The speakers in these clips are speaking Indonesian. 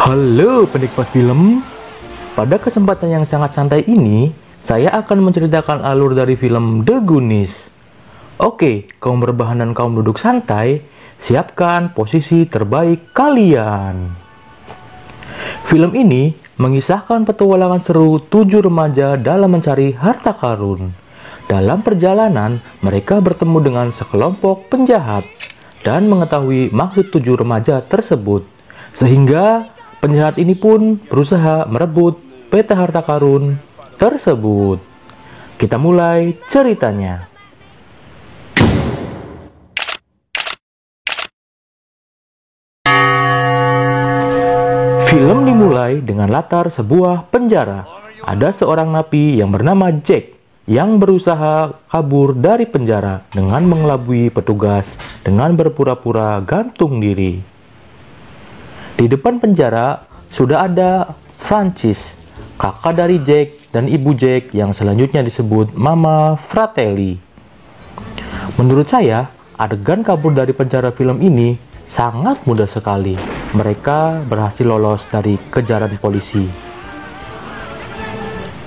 Halo penikmat film, pada kesempatan yang sangat santai ini, saya akan menceritakan alur dari film The Goonies. Oke, kaum berbahan dan kaum duduk santai, siapkan posisi terbaik kalian. Film ini mengisahkan petualangan seru 7 remaja dalam mencari harta karun. Dalam perjalanan, mereka bertemu dengan sekelompok penjahat dan mengetahui maksud 7 remaja tersebut. Sehingga penjahat ini pun berusaha merebut peta harta karun tersebut. Kita mulai ceritanya. Film dimulai dengan latar sebuah penjara. Ada seorang napi yang bernama Jack yang berusaha kabur dari penjara dengan mengelabui petugas dengan berpura-pura gantung diri. Di depan penjara sudah ada Francis, kakak dari Jack dan ibu Jack yang selanjutnya disebut Mama Fratelli. Menurut saya, adegan kabur dari penjara film ini sangat mudah sekali. Mereka berhasil lolos dari kejaran polisi.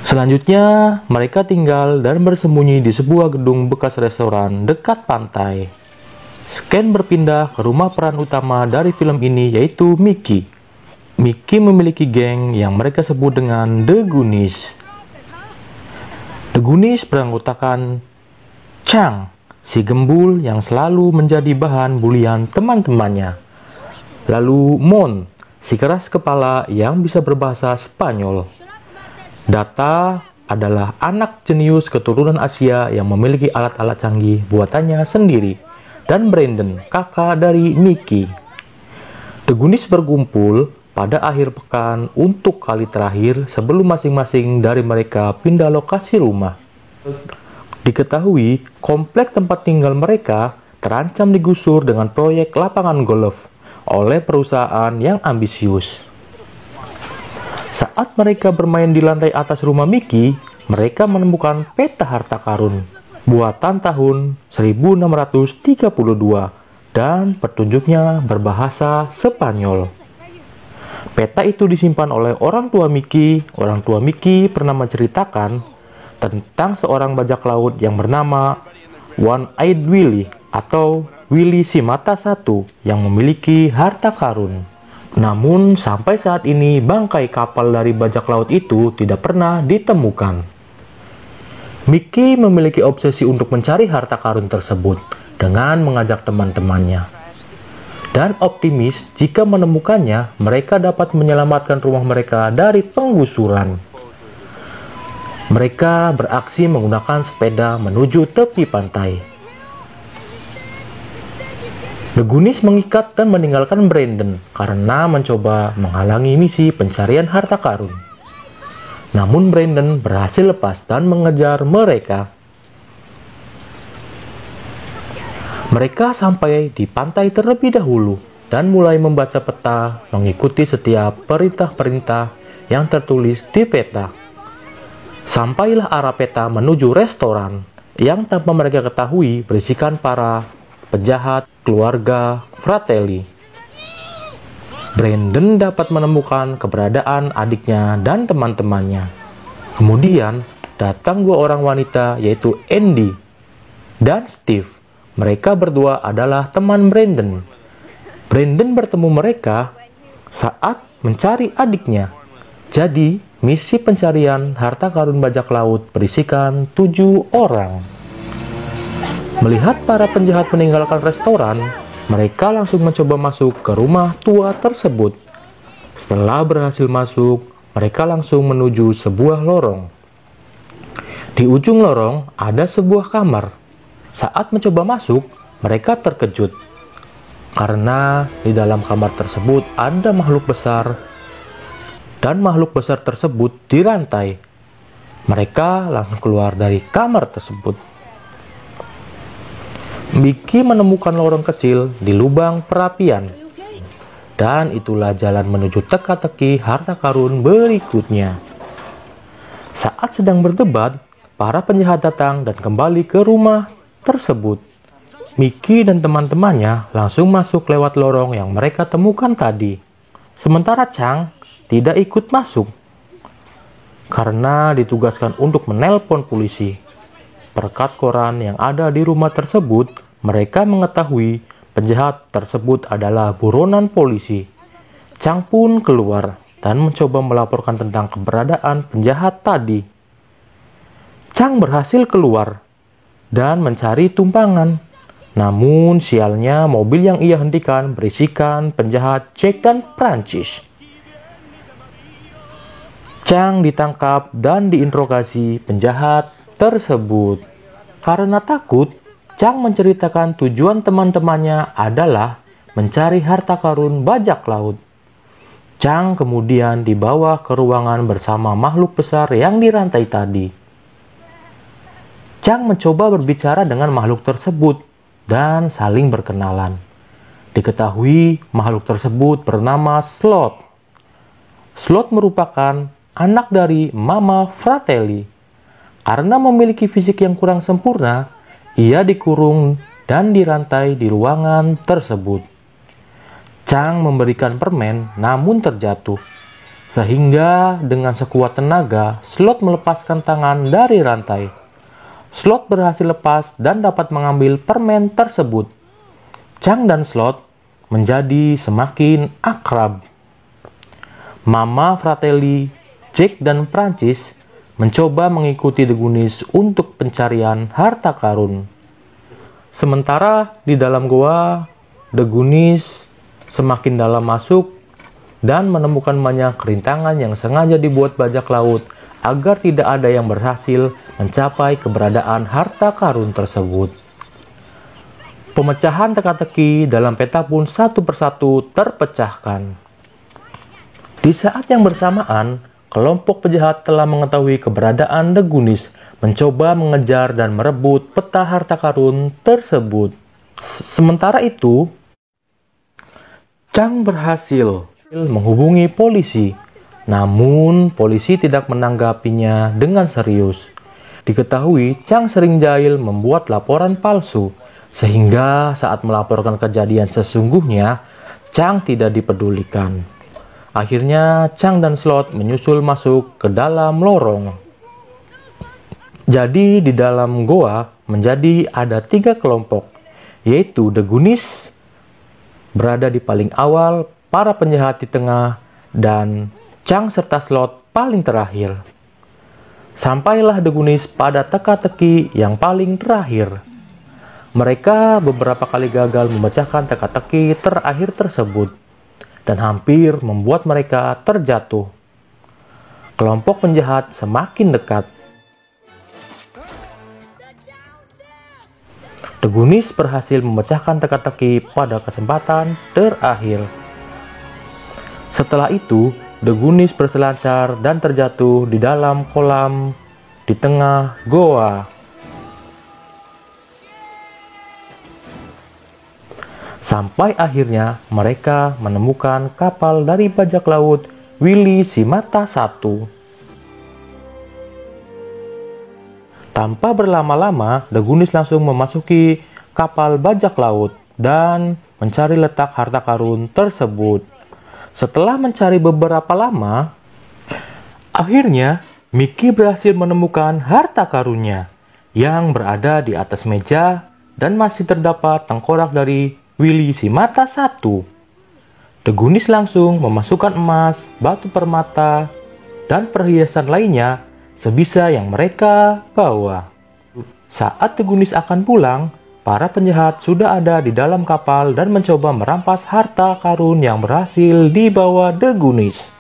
Selanjutnya, mereka tinggal dan bersembunyi di sebuah gedung bekas restoran dekat pantai. Scan berpindah ke rumah peran utama dari film ini, yaitu Mickey. Mickey memiliki geng yang mereka sebut dengan The Goonies. The Goonies beranggotakan Chang, si gembul yang selalu menjadi bahan bulian teman-temannya. Lalu Mon, si keras kepala yang bisa berbahasa Spanyol. Data adalah anak jenius keturunan Asia yang memiliki alat-alat canggih buatannya sendiri. Dan Brandon, kakak dari Mickey. The Goonies berkumpul pada akhir pekan untuk kali terakhir sebelum masing-masing dari mereka pindah lokasi rumah. Diketahui, komplek tempat tinggal mereka terancam digusur dengan proyek lapangan golf oleh perusahaan yang ambisius. Saat mereka bermain di lantai atas rumah Mickey, mereka menemukan peta harta karun buatan tahun 1632 dan petunjuknya berbahasa Spanyol. Peta itu disimpan oleh orang tua Mickey. Orang tua Mickey pernah menceritakan tentang seorang bajak laut yang bernama One-Eyed Willie atau Willie si mata satu yang memiliki harta karun. Namun sampai saat ini bangkai kapal dari bajak laut itu tidak pernah ditemukan. Mickey memiliki obsesi untuk mencari harta karun tersebut dengan mengajak teman-temannya. Dan optimis jika menemukannya, mereka dapat menyelamatkan rumah mereka dari penggusuran. Mereka beraksi menggunakan sepeda menuju tepi pantai. The Goonies mengikat dan meninggalkan Brandon karena mencoba menghalangi misi pencarian harta karun. Namun Brandon berhasil lepas dan mengejar mereka. Mereka sampai di pantai terlebih dahulu dan mulai membaca peta, mengikuti setiap perintah-perintah yang tertulis di peta. Sampailah arah peta menuju restoran yang tanpa mereka ketahui berisikan para penjahat keluarga Fratelli. Brandon dapat menemukan keberadaan adiknya dan teman-temannya. Kemudian datang dua orang wanita, yaitu Andy dan Steve. Mereka berdua adalah teman Brandon. Brandon bertemu mereka saat mencari adiknya. Jadi, misi pencarian harta karun bajak laut berisikan 7 orang. Melihat para penjahat meninggalkan restoran, mereka langsung mencoba masuk ke rumah tua tersebut. Setelah berhasil masuk, mereka langsung menuju sebuah lorong. Di ujung lorong ada sebuah kamar. Saat mencoba masuk, mereka terkejut karena di dalam kamar tersebut ada makhluk besar dan makhluk besar tersebut dirantai. Mereka langsung keluar dari kamar tersebut. Mickey menemukan lorong kecil di lubang perapian. Dan itulah jalan menuju teka-teki harta karun berikutnya. Saat sedang berdebat, para penjahat datang dan kembali ke rumah tersebut. Mickey dan teman-temannya langsung masuk lewat lorong yang mereka temukan tadi. Sementara Chang tidak ikut masuk karena ditugaskan untuk menelpon polisi. Berkat koran yang ada di rumah tersebut, mereka mengetahui penjahat tersebut adalah buronan polisi. Chang pun keluar dan mencoba melaporkan tentang keberadaan penjahat tadi. Chang berhasil keluar dan mencari tumpangan. Namun sialnya mobil yang ia hentikan berisikan penjahat Jack dan Prancis. Chang ditangkap dan diinterogasi penjahat tersebut. Karena takut, Chang menceritakan tujuan teman-temannya adalah mencari harta karun bajak laut. Chang kemudian dibawa ke ruangan bersama makhluk besar yang dirantai tadi. Chang mencoba berbicara dengan makhluk tersebut dan saling berkenalan. Diketahui makhluk tersebut bernama Sloth. Sloth merupakan anak dari Mama Fratelli. Karena memiliki fisik yang kurang sempurna, ia dikurung dan dirantai di ruangan tersebut. Chang memberikan permen namun terjatuh. Sehingga dengan sekuat tenaga, Sloth melepaskan tangan dari rantai. Sloth berhasil lepas dan dapat mengambil permen tersebut. Chang dan Sloth menjadi semakin akrab. Mama Fratelli, Jack dan Prancis mencoba mengikuti The Goonies untuk pencarian harta karun. Sementara di dalam goa, The Goonies semakin dalam masuk dan menemukan banyak rintangan yang sengaja dibuat bajak laut agar tidak ada yang berhasil mencapai keberadaan harta karun tersebut. Pemecahan teka-teki dalam peta pun satu persatu terpecahkan. Di saat yang bersamaan, kelompok penjahat telah mengetahui keberadaan The Goonies, mencoba mengejar dan merebut peta harta karun tersebut. Sementara itu, Chang berhasil menghubungi polisi. Namun, polisi tidak menanggapinya dengan serius. Diketahui, Chang sering jahil membuat laporan palsu, sehingga saat melaporkan kejadian sesungguhnya, Chang tidak dipedulikan. Akhirnya, Chang dan Sloth menyusul masuk ke dalam lorong. Jadi, di dalam goa menjadi ada 3 kelompok, yaitu The Goonies berada di paling awal, para penjahat di tengah, dan Chang serta Sloth paling terakhir. Sampailah The Goonies pada teka-teki yang paling terakhir. Mereka beberapa kali gagal memecahkan teka-teki terakhir tersebut dan hampir membuat mereka terjatuh. Kelompok penjahat semakin dekat. The Goonies berhasil memecahkan teka-teki pada kesempatan terakhir. Setelah itu, The Goonies berselancar dan terjatuh di dalam kolam di tengah goa. Sampai akhirnya mereka menemukan kapal dari bajak laut Willy Shimata I. Tanpa berlama-lama, The Goonies langsung memasuki kapal bajak laut dan mencari letak harta karun tersebut. Setelah mencari beberapa lama, akhirnya Mickey berhasil menemukan harta karunnya yang berada di atas meja dan masih terdapat tengkorak dari Willy Shimata I. The Goonies langsung memasukkan emas, batu permata, dan perhiasan lainnya sebisa yang mereka bawa. Saat The Goonies akan pulang, para penjahat sudah ada di dalam kapal dan mencoba merampas harta karun yang berhasil dibawa The Goonies.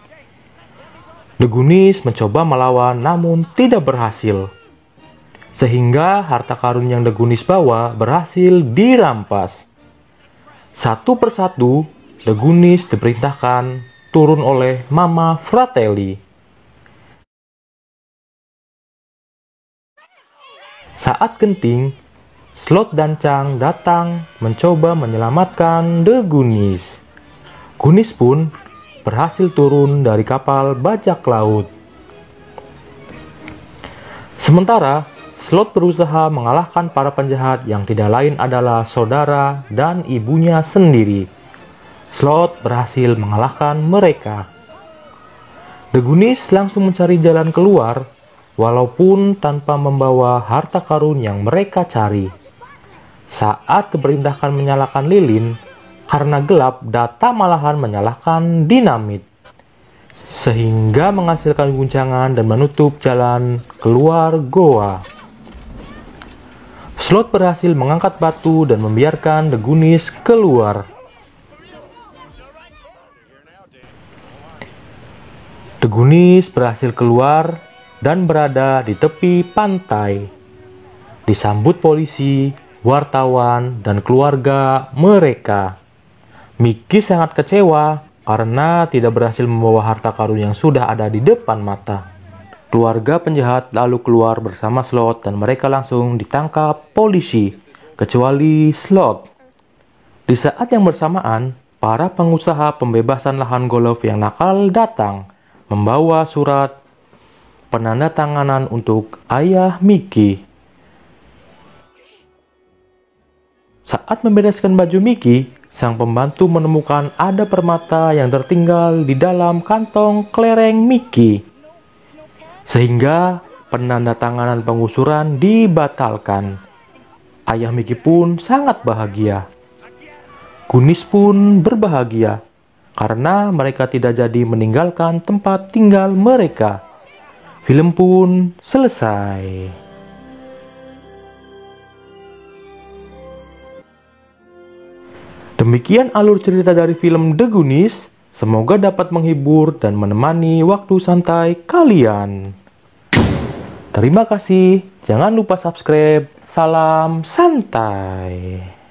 The Goonies mencoba melawan namun tidak berhasil. Sehingga harta karun yang The Goonies bawa berhasil dirampas. Satu persatu, The Goonies diperintahkan turun oleh Mama Fratelli. Saat genting, Sloth dan Chang datang mencoba menyelamatkan The Goonies. Goonies pun berhasil turun dari kapal bajak laut. Sementara, Sloth berusaha mengalahkan para penjahat yang tidak lain adalah saudara dan ibunya sendiri. Slot berhasil mengalahkan mereka. The Goonies langsung mencari jalan keluar, walaupun tanpa membawa harta karun yang mereka cari. Saat keberindahkan menyalakan lilin, karena gelap, Data malahan menyalakan dinamit, sehingga menghasilkan guncangan dan menutup jalan keluar goa. Slot berhasil mengangkat batu dan membiarkan The Goonies keluar. The Goonies berhasil keluar dan berada di tepi pantai. Disambut polisi, wartawan, dan keluarga mereka. Mickey sangat kecewa karena tidak berhasil membawa harta karun yang sudah ada di depan mata. Keluarga penjahat lalu keluar bersama Slot dan mereka langsung ditangkap polisi, kecuali Slot. Di saat yang bersamaan, para pengusaha pembebasan lahan golf yang nakal datang, membawa surat penandatanganan untuk ayah Mickey. Saat membereskan baju Mickey, sang pembantu menemukan ada permata yang tertinggal di dalam kantong kelereng Mickey. Sehingga penandatanganan pengusuran dibatalkan. Ayah Mickey pun sangat bahagia. Goonies pun berbahagia karena mereka tidak jadi meninggalkan tempat tinggal mereka. Film pun selesai. Demikian alur cerita dari film The Goonies. Semoga dapat menghibur dan menemani waktu santai kalian. Terima kasih. Jangan lupa subscribe. Salam santai.